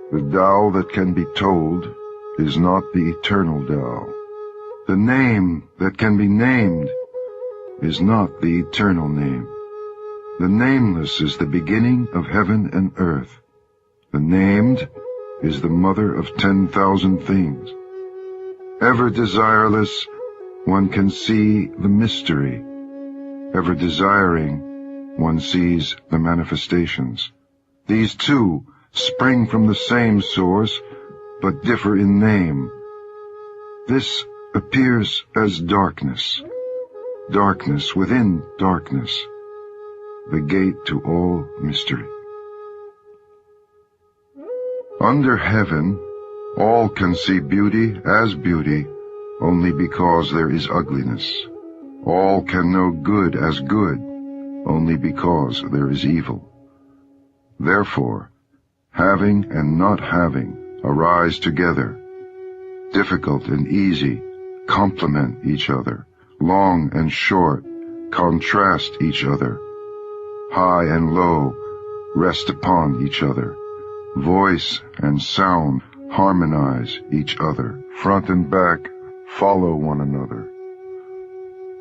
The Tao that can be told is not the eternal Tao. The name that can be named is not the eternal name. The nameless is the beginning of heaven and earth. The named is the mother of 10,000 things. Ever desireless, one can see the mystery. Ever desiring, one sees the manifestations. These two spring from the same source, but differ in name. This appears as darkness, darkness within darkness, the gate to all mystery. Under heaven, all can see beauty as beauty only because there is ugliness. All can know good as good only because there is evil. Therefore, having and not having arise together. Difficult and easy complement each other. Long and short contrast each other. High and low rest upon each other. Voice and sound harmonize each other. Front and back follow one another.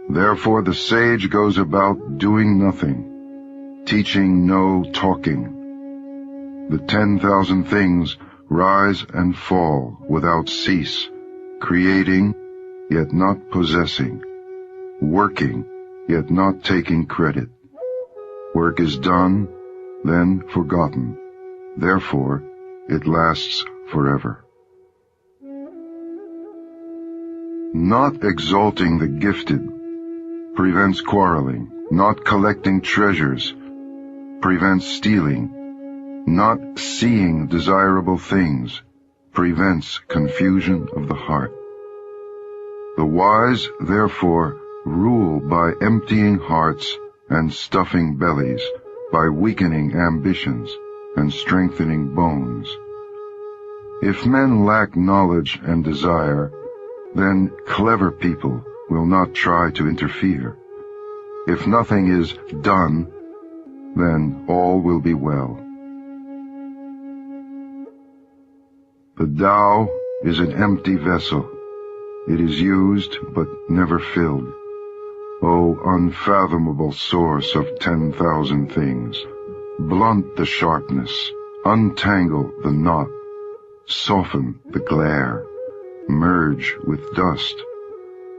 Therefore the sage goes about doing nothing, teaching no talking. The 10,000 things rise and fall without cease, creating, yet not possessing, working, yet not taking credit. Work is done, then forgotten. Therefore, it lasts forever. Not exalting the gifted prevents quarreling. Not collecting treasures prevents stealing. Not seeing desirable things prevents confusion of the heart. The wise, therefore, rule by emptying hearts and stuffing bellies, by weakening ambitions and strengthening bones. If men lack knowledge and desire, then clever people will not try to interfere. If nothing is done, then all will be well. The Tao is an empty vessel. It is used but never filled. O unfathomable source of 10,000 things, blunt the sharpness, untangle the knot, soften the glare, merge with dust.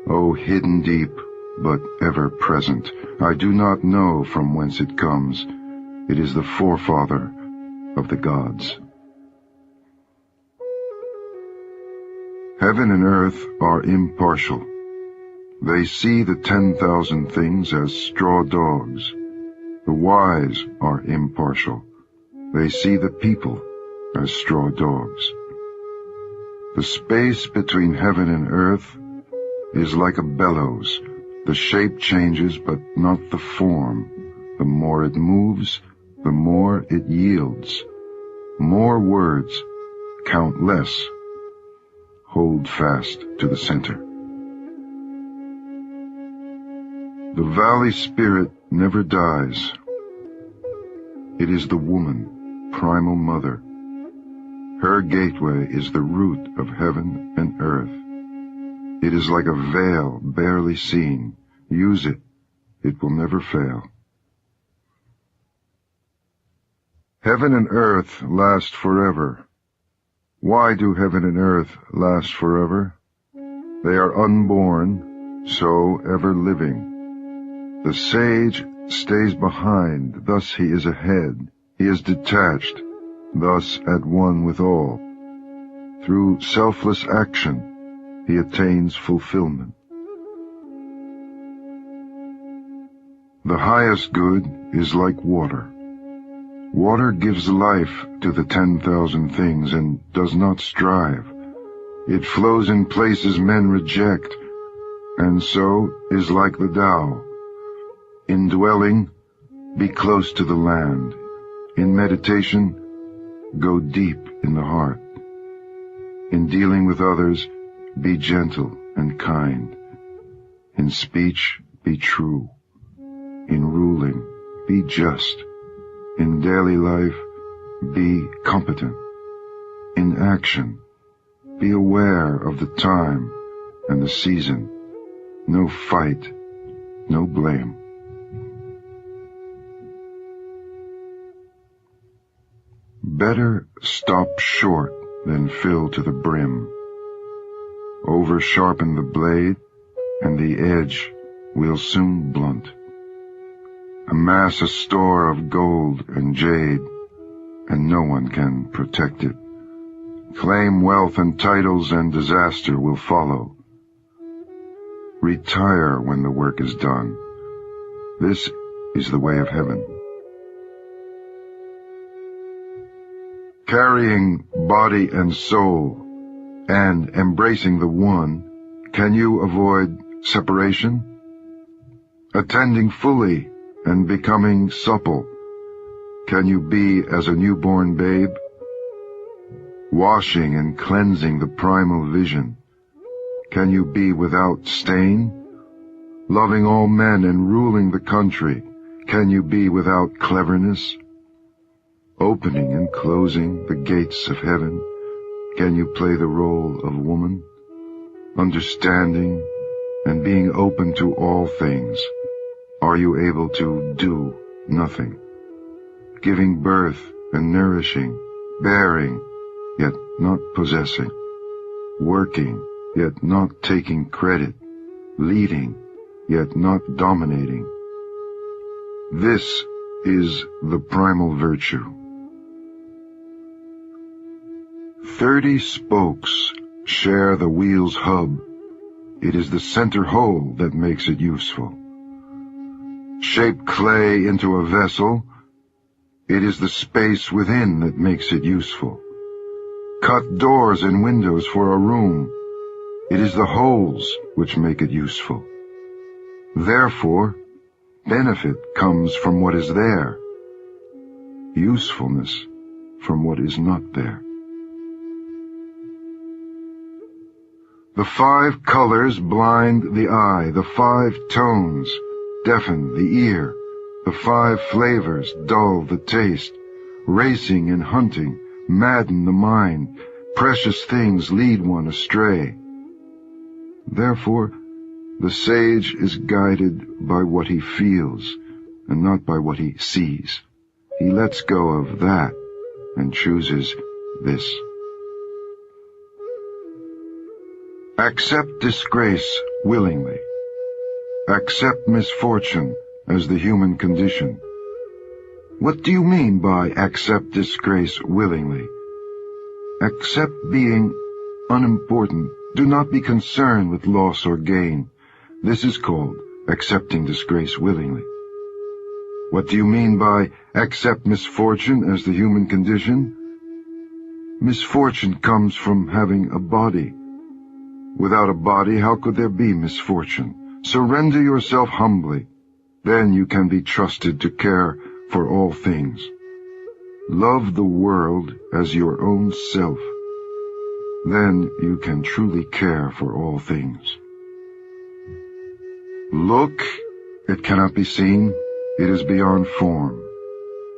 O hidden deep, but ever present, I do not know from whence it comes. It is the forefather of the gods. Heaven and earth are impartial. They see the 10,000 things as straw dogs. The wise are impartial. They see the people as straw dogs. The space between heaven and earth is like a bellows. The shape changes, but not the form. The more it moves, the more it yields. More words count less. Hold fast to the center. The valley spirit never dies. It is the woman, primal mother. Her gateway is the root of heaven and earth. It is like a veil barely seen. Use it. It will never fail. Heaven and earth last forever. Why do heaven and earth last forever? They are unborn, so ever living. The sage stays behind, thus he is ahead. He is detached, thus at one with all. Through selfless action, he attains fulfillment. The highest good is like water. Water gives life to the 10,000 things and does not strive. It flows in places men reject, and so is like the Tao. In dwelling, be close to the land. In meditation, go deep in the heart. In dealing with others, be gentle and kind. In speech, be true. In ruling, be just. In daily life, be competent. in action. Be aware of the time and the season. No fight, no blame. Better stop short than fill to the brim. Over-sharpen the blade, and the edge will soon blunt. Amass a store of gold and jade, and no one can protect it. Claim wealth and titles, and disaster will follow. Retire when the work is done. This is the way of heaven. Carrying body and soul, and embracing the one, can you avoid separation? Attending fully and becoming supple, can you be as a newborn babe? Washing and cleansing the primal vision, can you be without stain? Loving all men and ruling the country, can you be without cleverness? Opening and closing the gates of heaven, can you play the role of woman? Understanding and being open to all things, are you able to do nothing? Giving birth and nourishing, bearing, yet not possessing, working, yet not taking credit, leading, yet not dominating. This is the primal virtue. 30 spokes share the wheel's hub. It is the center hole that makes it useful. Shape clay into a vessel. It is the space within that makes it useful. Cut doors and windows for a room. It is the holes which make it useful. Therefore, benefit comes from what is there, usefulness from what is not there. The 5 colors blind the eye, the 5 tones deafen the ear, the 5 flavors dull the taste, racing and hunting madden the mind, precious things lead one astray. Therefore, the sage is guided by what he feels, and not by what he sees. He lets go of that, and chooses this. Accept disgrace willingly. Accept misfortune as the human condition. What do you mean by accept disgrace willingly? Accept being unimportant. Do not be concerned with loss or gain. This is called accepting disgrace willingly. What do you mean by accept misfortune as the human condition? Misfortune comes from having a body. Without a body, how could there be misfortune? Surrender yourself humbly. Then you can be trusted to care for all things. Love the world as your own self. Then you can truly care for all things. Look, it cannot be seen. It is beyond form.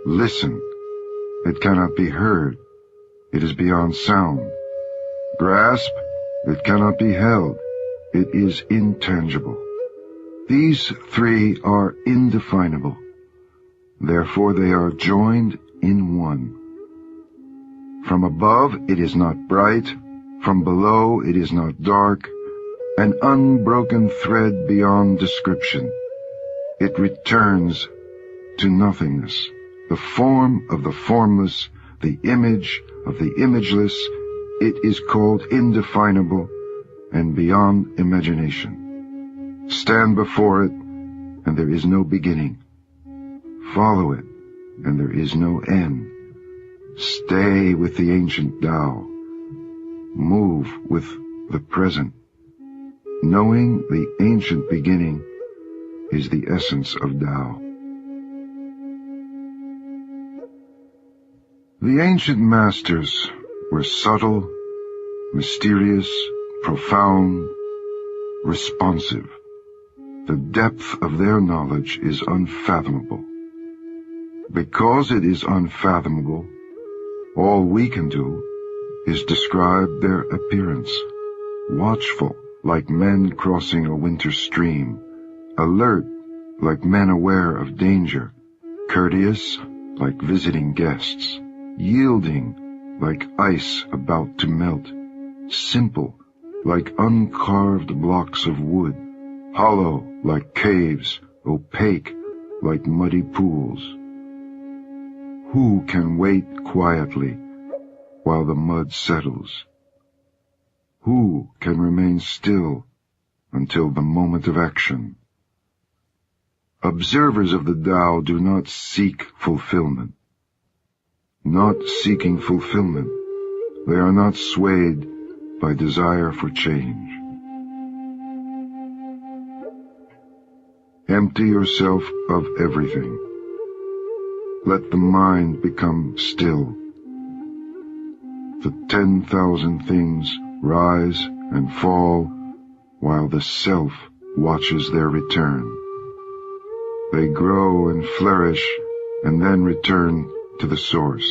Listen, it cannot be heard. It is beyond sound. Grasp, it cannot be held. It is intangible. These 3 are indefinable. Therefore they are joined in one. From above it is not bright, from below it is not dark, an unbroken thread beyond description. It returns to nothingness, the form of the formless, the image of the imageless. It is called indefinable and beyond imagination. Stand before it, and there is no beginning. Follow it, and there is no end. Stay with the ancient Tao. Move with the present. Knowing the ancient beginning is the essence of Tao. The ancient masters were subtle, mysterious, profound, responsive. The depth of their knowledge is unfathomable. Because it is unfathomable, all we can do is described their appearance: watchful, like men crossing a winter stream; alert, like men aware of danger; courteous, like visiting guests; yielding, like ice about to melt; simple, like uncarved blocks of wood; hollow, like caves; opaque, like muddy pools. Who can wait quietly while the mud settles? Who can remain still until the moment of action? Observers of the Tao do not seek fulfillment. Not seeking fulfillment, they are not swayed by desire for change. Empty yourself of everything. Let the mind become still. The 10,000 things rise and fall while the self watches their return. They grow and flourish and then return to the source.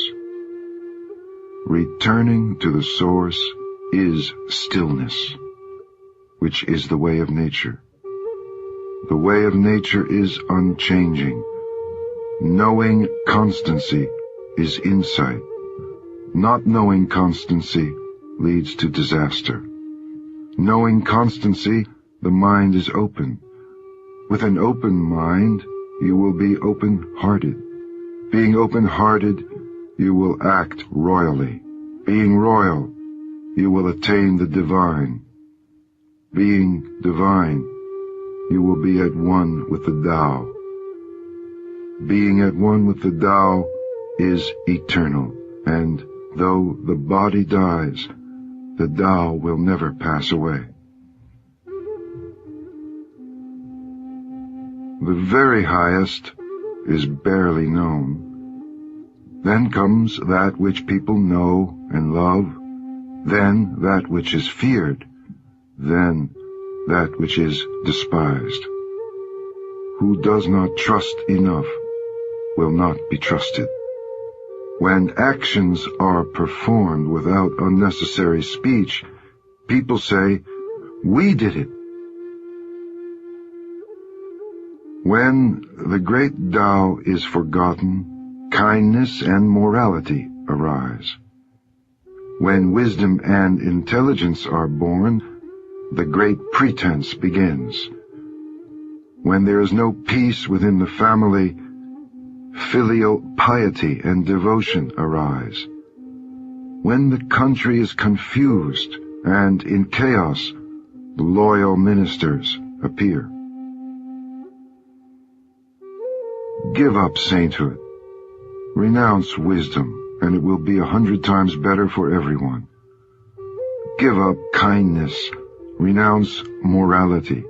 Returning to the source is stillness, which is the way of nature. The way of nature is unchanging. Knowing constancy is insight. Not knowing constancy leads to disaster. Knowing constancy, the mind is open. With an open mind, you will be open-hearted. Being open-hearted, you will act royally. Being royal, you will attain the divine. Being divine, you will be at one with the Tao. Being at one with the Tao is eternal, and though the body dies, the Tao will never pass away. The very highest is barely known. Then comes that which people know and love, then that which is feared, then that which is despised. Who does not trust enough will not be trusted. When actions are performed without unnecessary speech, people say, "We did it." When the great Tao is forgotten, kindness and morality arise. When wisdom and intelligence are born, the great pretense begins. When there is no peace within the family, filial piety and devotion arise. When the country is confused and in chaos, loyal ministers appear. Give up sainthood. Renounce wisdom, and it will be 100 times better for everyone. Give up kindness. Renounce morality,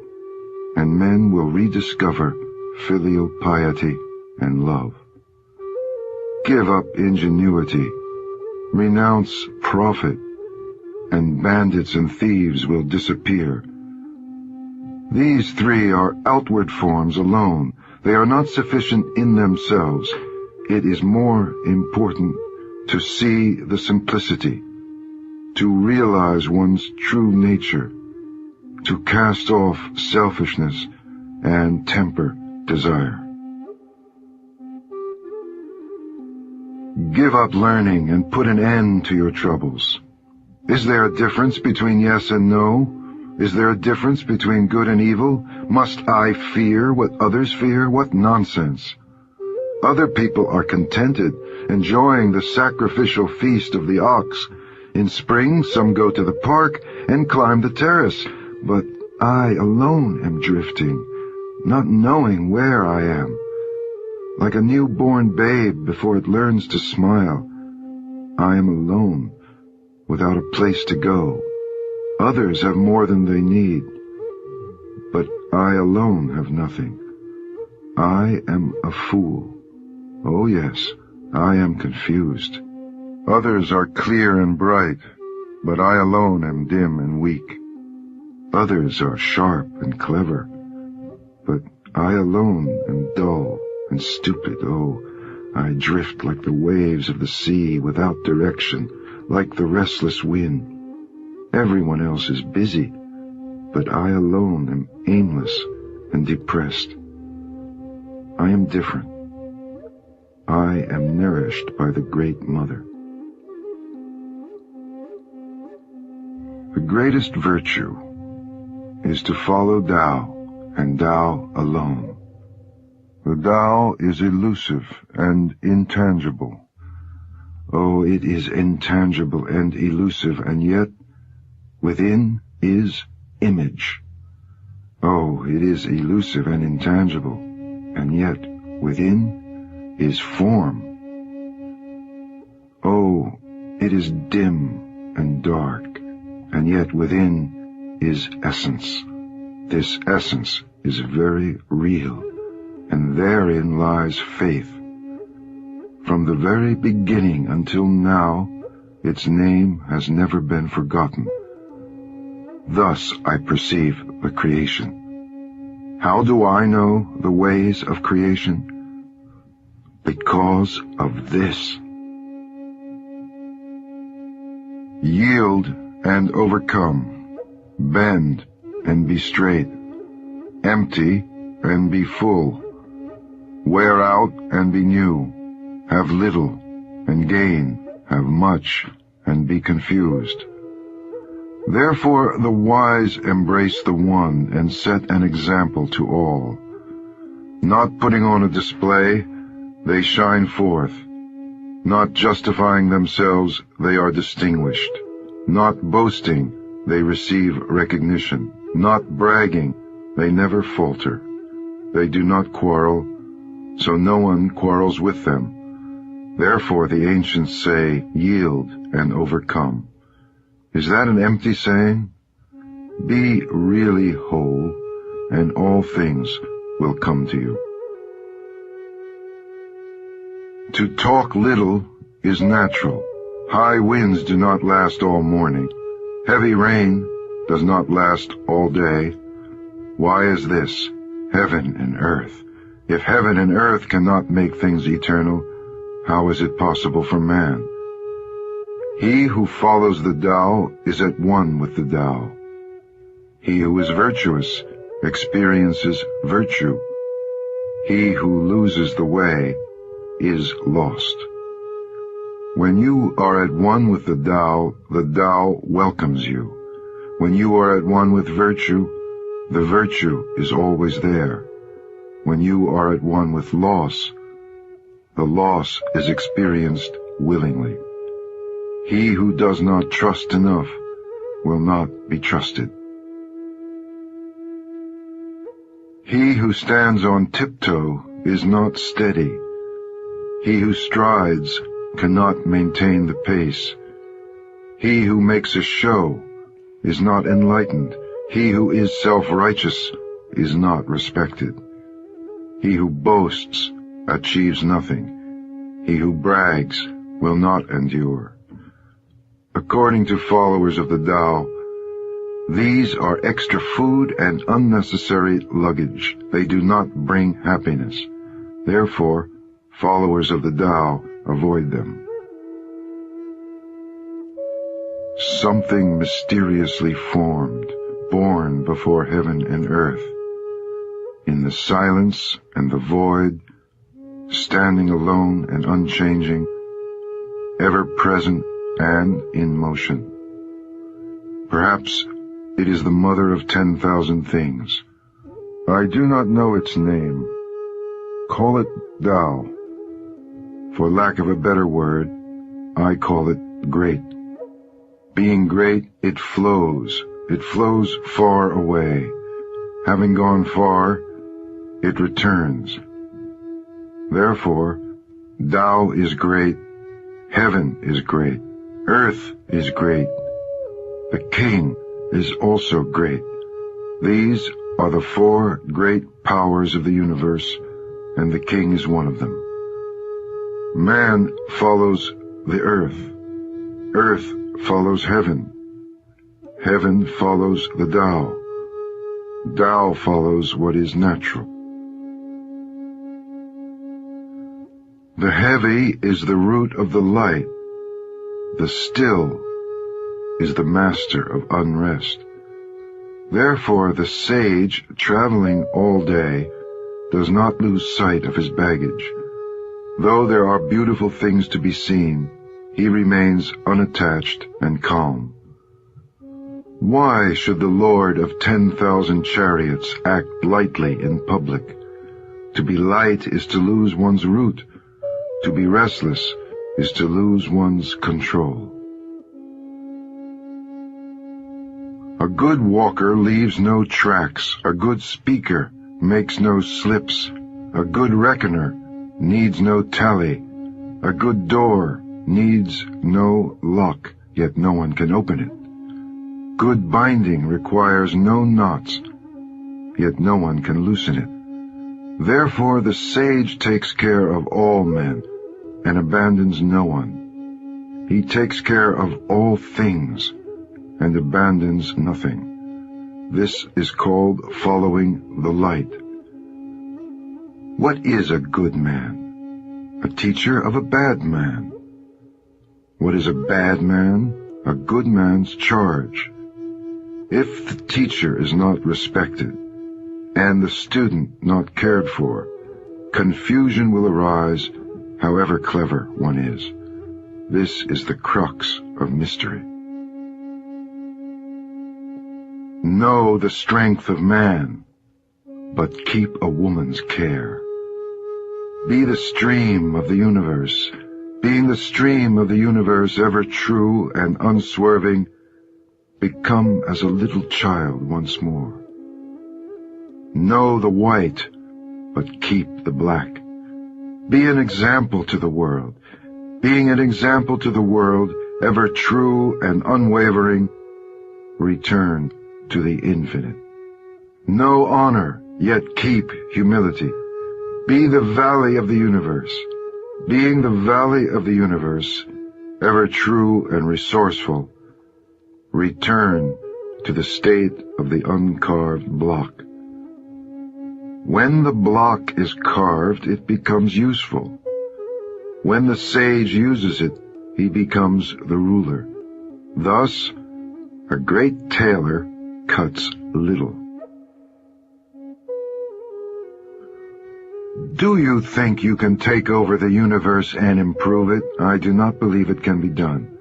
and men will rediscover filial piety and love. Give up ingenuity. Renounce profit, and bandits and thieves will disappear. These three are outward forms alone. They are not sufficient in themselves. It is more important to see the simplicity, to realize one's true nature, to cast off selfishness and temper desire. Give up learning and put an end to your troubles. Is there a difference between yes and no? Is there a difference between good and evil? Must I fear what others fear? What nonsense! Other people are contented, enjoying the sacrificial feast of the ox. In spring, some go to the park and climb the terrace, but I alone am drifting, not knowing where I am. Like a newborn babe before it learns to smile, I am alone, without a place to go. Others have more than they need, but I alone have nothing. I am a fool. Oh yes, I am confused. Others are clear and bright, but I alone am dim and weak. Others are sharp and clever, but I alone am dull and stupid. Oh, I drift like the waves of the sea without direction, like the restless wind. Everyone else is busy, but I alone am aimless and depressed. I am different. I am nourished by the Great Mother. The greatest virtue is to follow Tao, and Tao alone. The Tao is elusive and intangible. Oh, it is intangible and elusive, and yet within is image. Oh, it is elusive and intangible, and yet within is form. Oh, it is dim and dark, and yet within is essence. This essence is very real, and therein lies faith. From the very beginning until now, its name has never been forgotten. Thus I perceive the creation. How do I know the ways of creation? Because of this. Yield and overcome. Bend and be straight. Empty and be full. Wear out and be new. Have little and gain. Have much and be confused. Therefore the wise embrace the one and set an example to all. Not putting on a display, they shine forth. Not justifying themselves, they are distinguished. Not boasting, they receive recognition. Not bragging, they never falter. They do not quarrel, so no one quarrels with them. Therefore the ancients say, yield and overcome. Is that an empty saying? Be really whole, and all things will come to you. To talk little is natural. High winds do not last all morning. Heavy rain does not last all day. Why is this? Heaven and earth. If heaven and earth cannot make things eternal, how is it possible for man? He who follows the Tao is at one with the Tao. He who is virtuous experiences virtue. He who loses the way is lost. When you are at one with the Tao welcomes you. When you are at one with virtue, the virtue is always there. When you are at one with loss, the loss is experienced willingly. He who does not trust enough will not be trusted. He who stands on tiptoe is not steady. He who strides cannot maintain the pace. He who makes a show is not enlightened. He who is self-righteous is not respected. He who boasts achieves nothing. He who brags will not endure. According to followers of the Tao, these are extra food and unnecessary luggage. They do not bring happiness. Therefore, followers of the Tao avoid them. Something mysteriously formed, born before heaven and earth, in the silence and the void, standing alone and unchanging, ever present and in motion. Perhaps it is the mother of 10,000 things. I do not know its name. Call it Tao. For lack of a better word, I call it great. Being great, it flows far away. Having gone far, it returns. Therefore, Tao is great, heaven is great, earth is great, the king is also great. These are the four great powers of the universe, and the king is one of them. Man follows the earth. Earth follows heaven. Heaven follows the Tao. Tao follows what is natural. The heavy is the root of the light. The still is the master of unrest. Therefore the sage, traveling all day, does not lose sight of his baggage. Though there are beautiful things to be seen, he remains unattached and calm. Why should the Lord of 10,000 chariots act lightly in public? To be light is to lose one's route. To be restless is to lose one's control. A good walker leaves no tracks. A good speaker makes no slips. A good reckoner needs no tally. A good door needs no lock, yet no one can open it. Good binding requires no knots, yet no one can loosen it. Therefore the sage takes care of all men and abandons no one. He takes care of all things and abandons nothing. This is called following the light. What is a good man? A teacher of a bad man. What is a bad man? A good man's charge. If the teacher is not respected, and the student not cared for, confusion will arise, however clever one is. This is the crux of mystery. Know the strength of man, but keep a woman's care. Be the stream of the universe. Being the stream of the universe, ever true and unswerving, become as a little child once more. Know the white, but keep the black. Be an example to the world. Being an example to the world, ever true and unwavering, return to the infinite. Know honor, yet keep humility. Be the valley of the universe. Being the valley of the universe, ever true and resourceful, return to the state of the uncarved block. When the block is carved, it becomes useful. When the sage uses it, he becomes the ruler. Thus, a great tailor cuts little. Do you think you can take over the universe and improve it? I do not believe it can be done.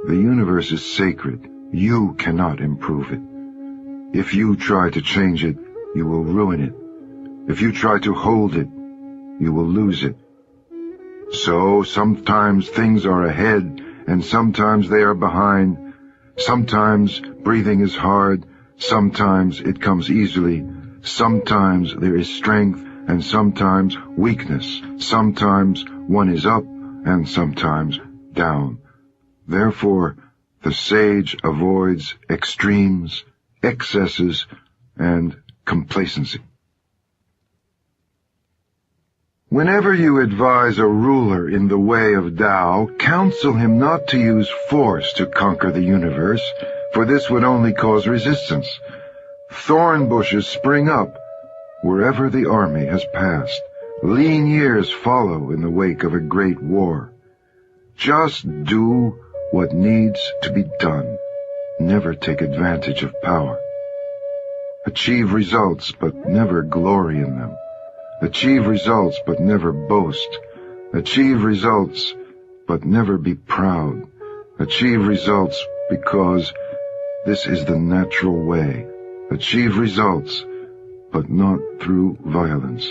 The universe is sacred. You cannot improve it. If you try to change it, you will ruin it. If you try to hold it, you will lose it. So sometimes things are ahead, and sometimes they are behind. Sometimes breathing is hard. Sometimes it comes easily. Sometimes there is strength, and sometimes weakness. Sometimes one is up, and sometimes down. Therefore, the sage avoids extremes, excesses, and complacency. Whenever you advise a ruler in the way of Tao, counsel him not to use force to conquer the universe, for this would only cause resistance. Thorn bushes spring up wherever the army has passed. Lean years follow in the wake of a great war. Just do what needs to be done. Never take advantage of power. Achieve results, but never glory in them. Achieve results, but never boast. Achieve results, but never be proud. Achieve results because this is the natural way. Achieve results, but not through violence.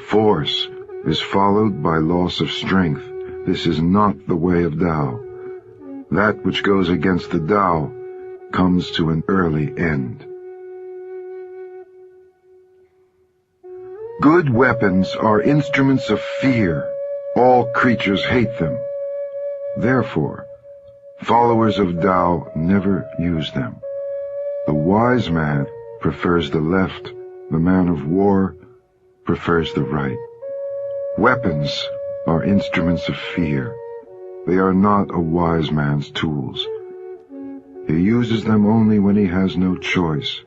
Force is followed by loss of strength. This is not the way of Tao. That which goes against the Tao comes to an early end. Good weapons are instruments of fear. All creatures hate them. Therefore, followers of Tao never use them. The wise man prefers the left. The man of war prefers the right. Weapons are instruments of fear. They are not a wise man's tools. He uses them only when he has no choice.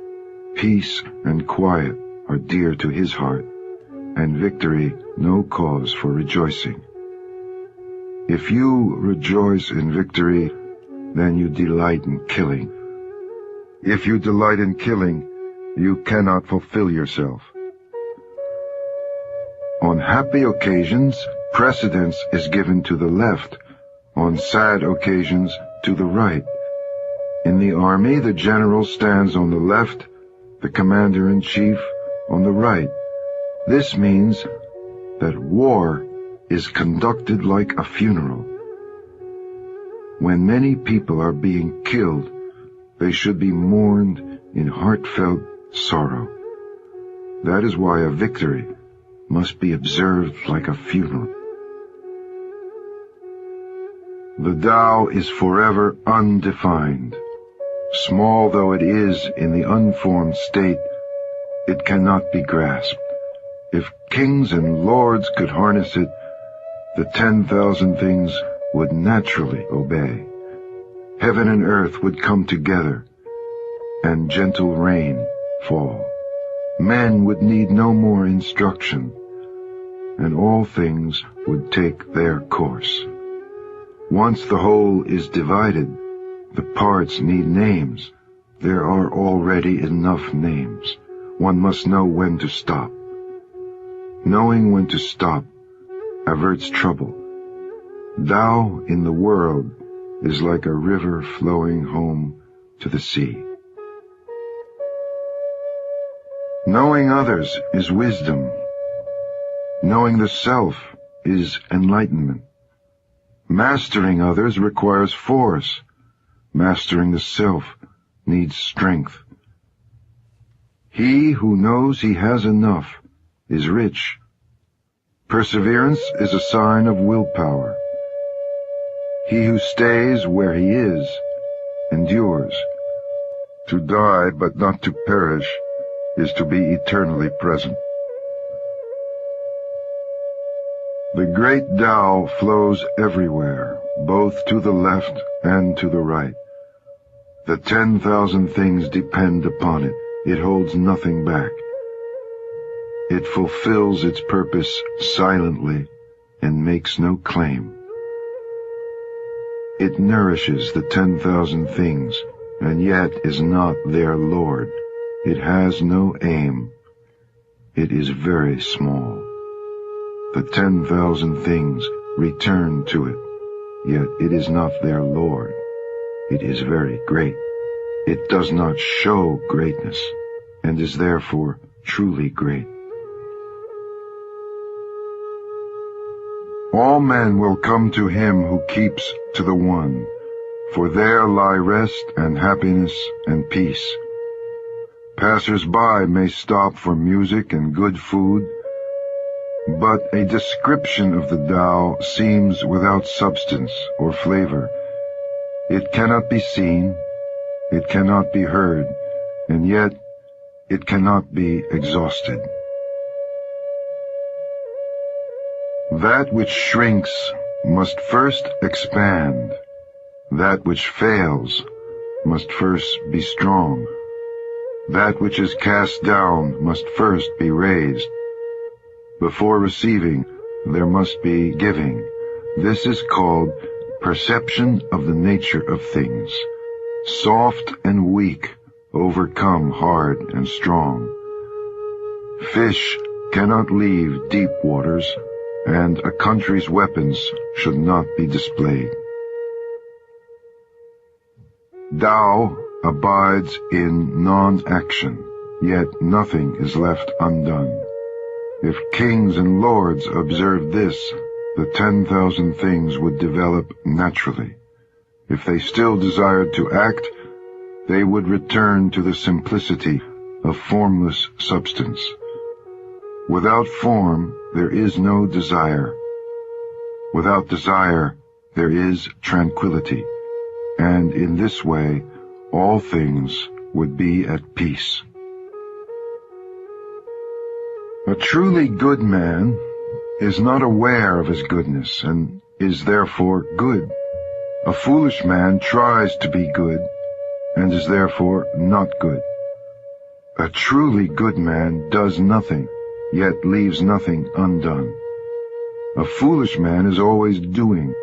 Peace and quiet are dear to his heart, and victory no cause for rejoicing. If you rejoice in victory, then you delight in killing. If you delight in killing, you cannot fulfill yourself. On happy occasions, precedence is given to the left, on sad occasions to the right. In the army, the general stands on the left, the commander-in-chief on the right. This means that war is conducted like a funeral. When many people are being killed, they should be mourned in heartfelt sorrow. That is why a victory must be observed like a funeral. The Tao is forever undefined. Small though it is in the unformed state, it cannot be grasped. If kings and lords could harness it, the 10,000 things would naturally obey. Heaven and earth would come together, and gentle rain fall. Men would need no more instruction, and all things would take their course. Once the whole is divided, the parts need names. There are already enough names. One must know when to stop. Knowing when to stop averts trouble. Tao in the world is like a river flowing home to the sea. Knowing others is wisdom. Knowing the self is enlightenment. Mastering others requires force. Mastering the self needs strength. He who knows he has enough is rich. Perseverance is a sign of willpower. He who stays where he is endures. To die but not to perish is to be eternally present. The great Tao flows everywhere, both to the left and to the right. The 10,000 things depend upon it. It holds nothing back. It fulfills its purpose silently and makes no claim. It nourishes the 10,000 things, and yet is not their lord. It has no aim. It is very small. The 10,000 things return to it, yet it is not their lord. It is very great. It does not show greatness, and is therefore truly great. All men will come to him who keeps to the One, for there lie rest and happiness and peace. Passers-by may stop for music and good food, but a description of the Tao seems without substance or flavor. It cannot be seen, it cannot be heard, and yet it cannot be exhausted. That which shrinks must first expand. That which fails must first be strong. That which is cast down must first be raised. Before receiving, there must be giving. This is called perception of the nature of things. Soft and weak overcome hard and strong. Fish cannot leave deep waters, and a country's weapons should not be displayed. Tao abides in non-action, yet nothing is left undone. If kings and lords observed this, the 10,000 things would develop naturally. If they still desired to act, they would return to the simplicity of formless substance. Without form, there is no desire. Without desire, there is tranquility, and in this way, all things would be at peace. A truly good man is not aware of his goodness, and is therefore good. A foolish man tries to be good, and is therefore not good. A truly good man does nothing, yet leaves nothing undone. A foolish man is always doing,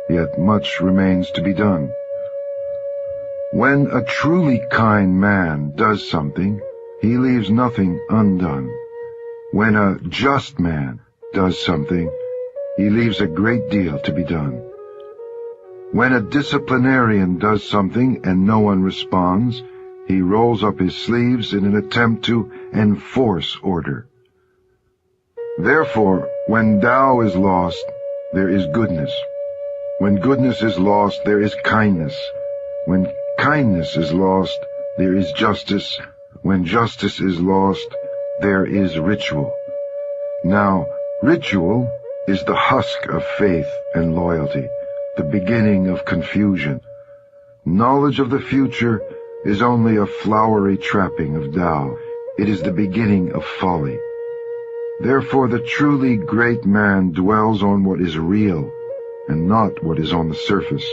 yet much remains to be done. When a truly kind man does something, he leaves nothing undone. When a just man does something, he leaves a great deal to be done. When a disciplinarian does something and no one responds, he rolls up his sleeves in an attempt to enforce order. Therefore, when Tao is lost, there is goodness. When goodness is lost, there is kindness. When kindness is lost, there is justice. When justice is lost, there is ritual. Now, ritual is the husk of faith and loyalty, the beginning of confusion. Knowledge of the future is only a flowery trapping of Tao. It is the beginning of folly. Therefore the truly great man dwells on what is real, and not what is on the surface,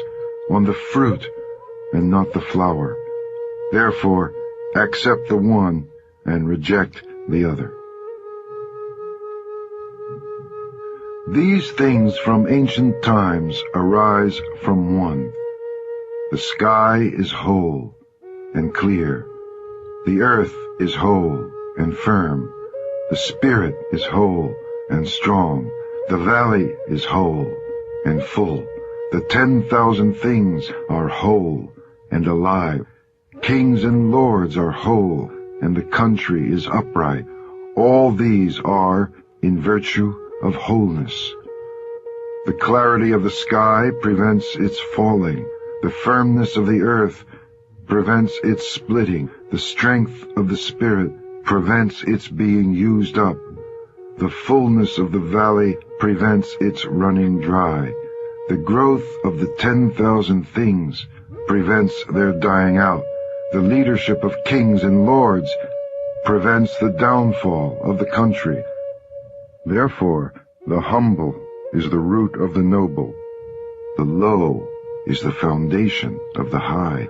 on the fruit, and not the flower. Therefore, accept the one and reject the other. These things from ancient times arise from one. The sky is whole and clear. The earth is whole and firm. The spirit is whole and strong. The valley is whole and full. The 10,000 things are whole and alive. Kings and lords are whole, and the country is upright. All these are in virtue of wholeness. The clarity of the sky prevents its falling. The firmness of the earth prevents its splitting. The strength of the spirit prevents its being used up. The fullness of the valley prevents its running dry. The growth of the 10,000 things prevents their dying out. The leadership of kings and lords prevents the downfall of the country. Therefore, the humble is the root of the noble. The low is the foundation of the high.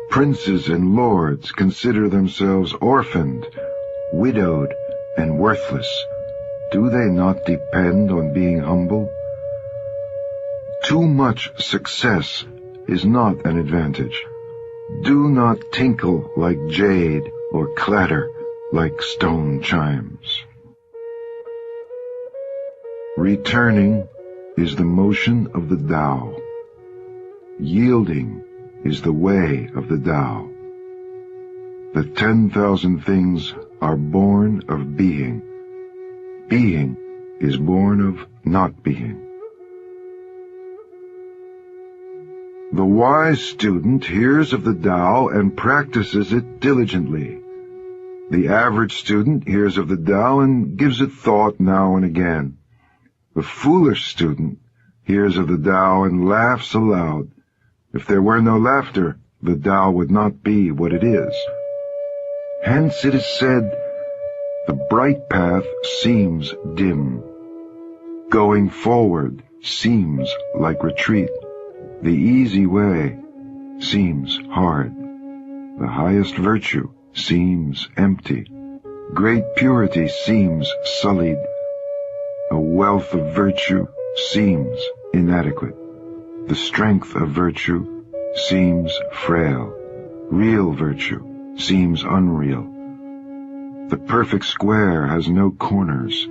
Princes and lords consider themselves orphaned, widowed, and worthless. Do they not depend on being humble? Too much success is not an advantage. Do not tinkle like jade or clatter like stone chimes. Returning is the motion of the Tao. Yielding is the way of the Tao. The 10,000 things are born of being. Being is born of not being. The wise student hears of the Tao and practices it diligently. The average student hears of the Tao and gives it thought now and again. The foolish student hears of the Tao and laughs aloud. If there were no laughter, the Tao would not be what it is. Hence it is said, the bright path seems dim. Going forward seems like retreat. The easy way seems hard. The highest virtue seems empty. Great purity seems sullied. A wealth of virtue seems inadequate. The strength of virtue seems frail. Real virtue seems unreal. The perfect square has no corners.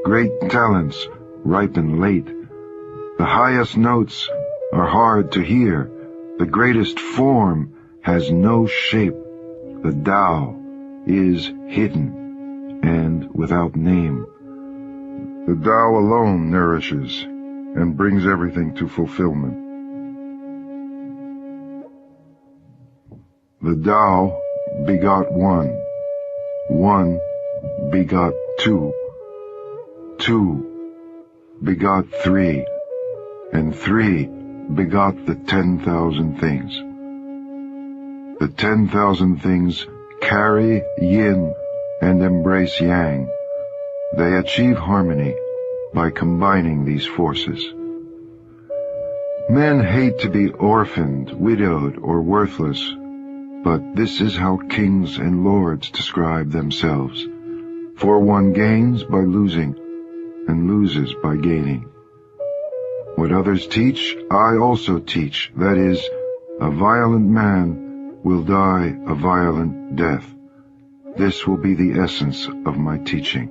Great talents ripen late. The highest notes are hard to hear. The greatest form has no shape. The Tao is hidden and without name. The Tao alone nourishes and brings everything to fulfillment. The Tao begot one. One begot two. Two begot three. And three begot the 10,000 things. The 10,000 things carry yin and embrace yang. They achieve harmony by combining these forces. Men hate to be orphaned, widowed, or worthless, but this is how kings and lords describe themselves. For one gains by losing, and loses by gaining. What others teach, I also teach. That is, a violent man will die a violent death. This will be the essence of my teaching.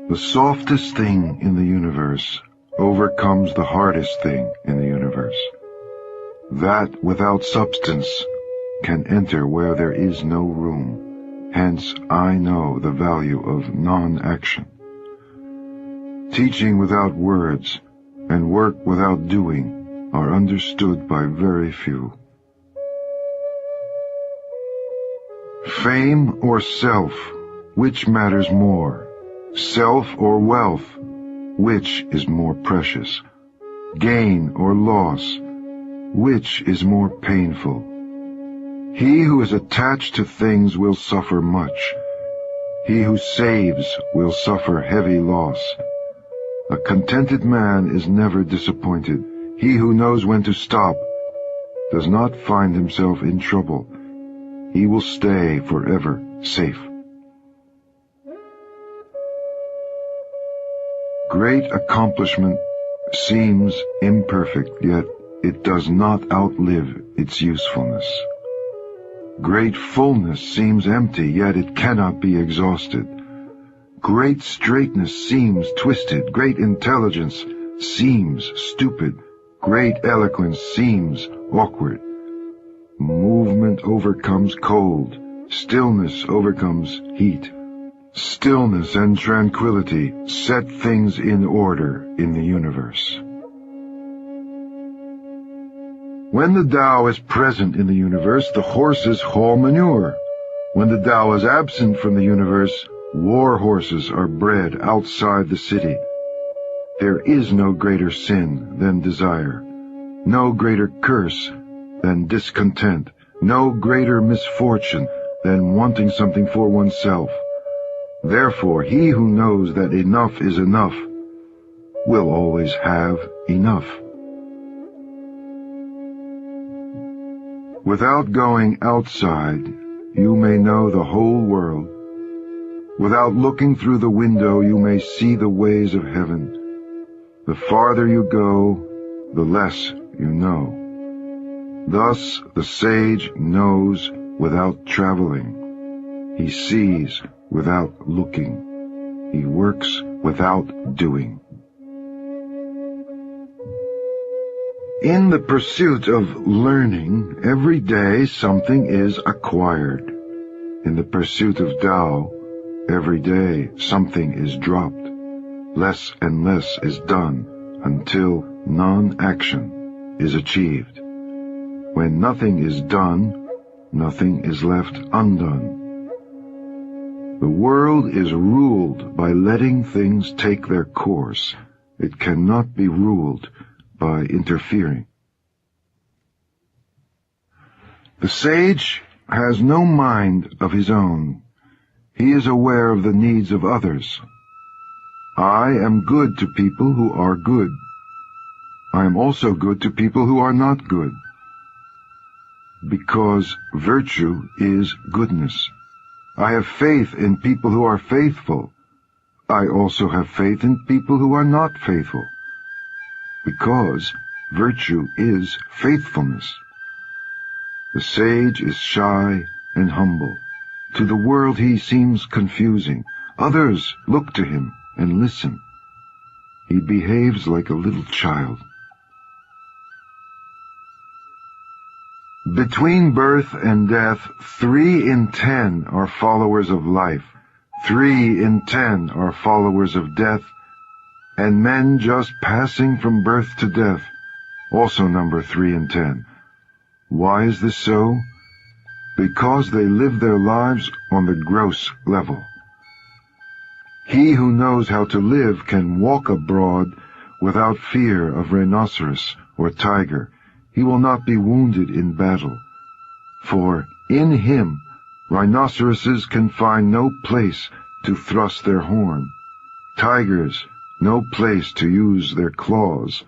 The softest thing in the universe overcomes the hardest thing in the universe. That without substance can enter where there is no room. Hence, I know the value of non-action. Teaching without words and work without doing are understood by very few. Fame or self, which matters more? Self or wealth, which is more precious? Gain or loss, which is more painful? He who is attached to things will suffer much. He who saves will suffer heavy loss. A contented man is never disappointed. He who knows when to stop does not find himself in trouble. He will stay forever safe. Great accomplishment seems imperfect, yet it does not outlive its usefulness. Great fullness seems empty, yet it cannot be exhausted. Great straightness seems twisted. Great intelligence seems stupid. Great eloquence seems awkward. Movement overcomes cold. Stillness overcomes heat. Stillness and tranquility set things in order in the universe. When the Tao is present in the universe, the horses haul manure. When the Tao is absent from the universe, war horses are bred outside the city. There is no greater sin than desire, no greater curse than discontent, no greater misfortune than wanting something for oneself. Therefore, he who knows that enough is enough will always have enough. Without going outside, you may know the whole world. Without looking through the window, you may see the ways of heaven. The farther you go, the less you know. Thus the sage knows without traveling. He sees without looking. He works without doing. In the pursuit of learning, every day something is acquired. In the pursuit of Tao, every day something is dropped. Less and less is done until non-action is achieved. When nothing is done, nothing is left undone. The world is ruled by letting things take their course. It cannot be ruled by interfering. The sage has no mind of his own. He is aware of the needs of others. I am good to people who are good. I am also good to people who are not good. Because virtue is goodness. I have faith in people who are faithful. I also have faith in people who are not faithful. Because virtue is faithfulness. The sage is shy and humble. To the world he seems confusing. Others look to him and listen. He behaves like a little child. Between birth and death, 3 in 10 are followers of life. 3 in 10 are followers of death. And men just passing from birth to death also number 3 in 10. Why is this so? Because they live their lives on the gross level. He who knows how to live can walk abroad without fear of rhinoceros or tiger. He will not be wounded in battle. For in him, rhinoceroses can find no place to thrust their horn. Tigers, no place to use their claws,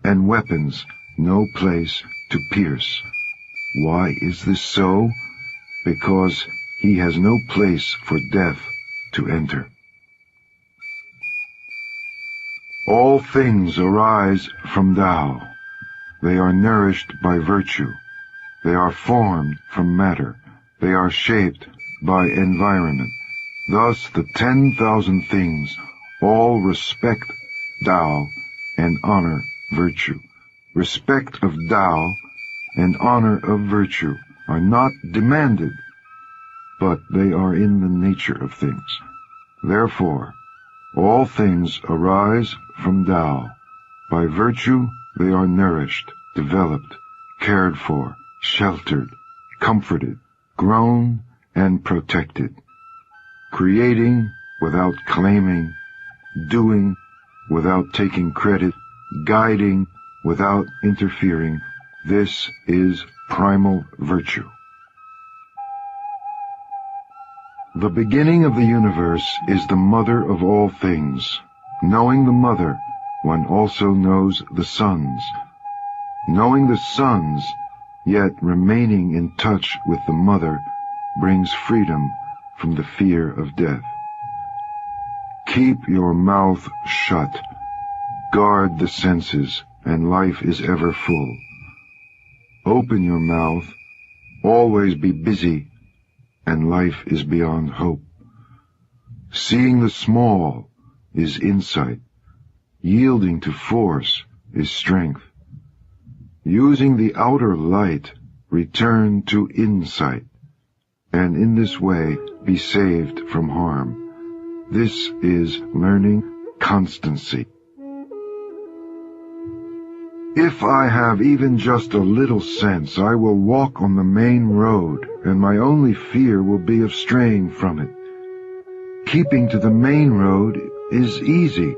and weapons, no place to pierce. Why is this so? Because he has no place for death to enter. All things arise from Tao. They are nourished by virtue. They are formed from matter. They are shaped by environment. Thus the 10,000 things all respect Tao and honor virtue. Respect of Tao and honor of virtue are not demanded, but they are in the nature of things. Therefore, all things arise from Tao. By virtue they are nourished, developed, cared for, sheltered, comforted, grown, and protected. Creating without claiming, doing without taking credit, guiding without interfering, this is primal virtue. The beginning of the universe is the mother of all things. Knowing the mother, one also knows the sons. Knowing the sons, yet remaining in touch with the mother, brings freedom from the fear of death. Keep your mouth shut. Guard the senses, and life is ever full. Open your mouth, always be busy, and life is beyond hope. Seeing the small is insight. Yielding to force is strength. Using the outer light, return to insight, and in this way be saved from harm. This is learning constancy. If I have even just a little sense, I will walk on the main road, and my only fear will be of straying from it. Keeping to the main road is easy,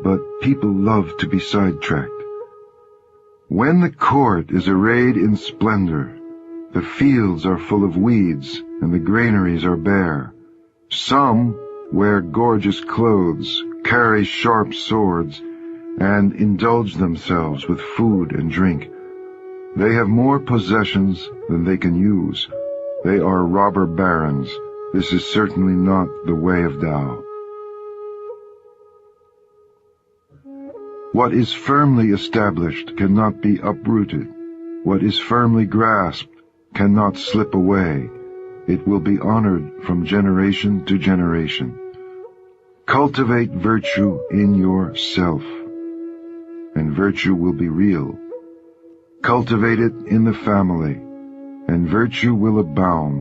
but people love to be sidetracked. When the court is arrayed in splendor, the fields are full of weeds, and the granaries are bare. Some wear gorgeous clothes, carry sharp swords, and indulge themselves with food and drink. They have more possessions than they can use. They are robber barons. This is certainly not the way of Tao. What is firmly established cannot be uprooted. What is firmly grasped cannot slip away. It will be honored from generation to generation. Cultivate virtue in yourself, and virtue will be real. Cultivate it in the family, and virtue will abound.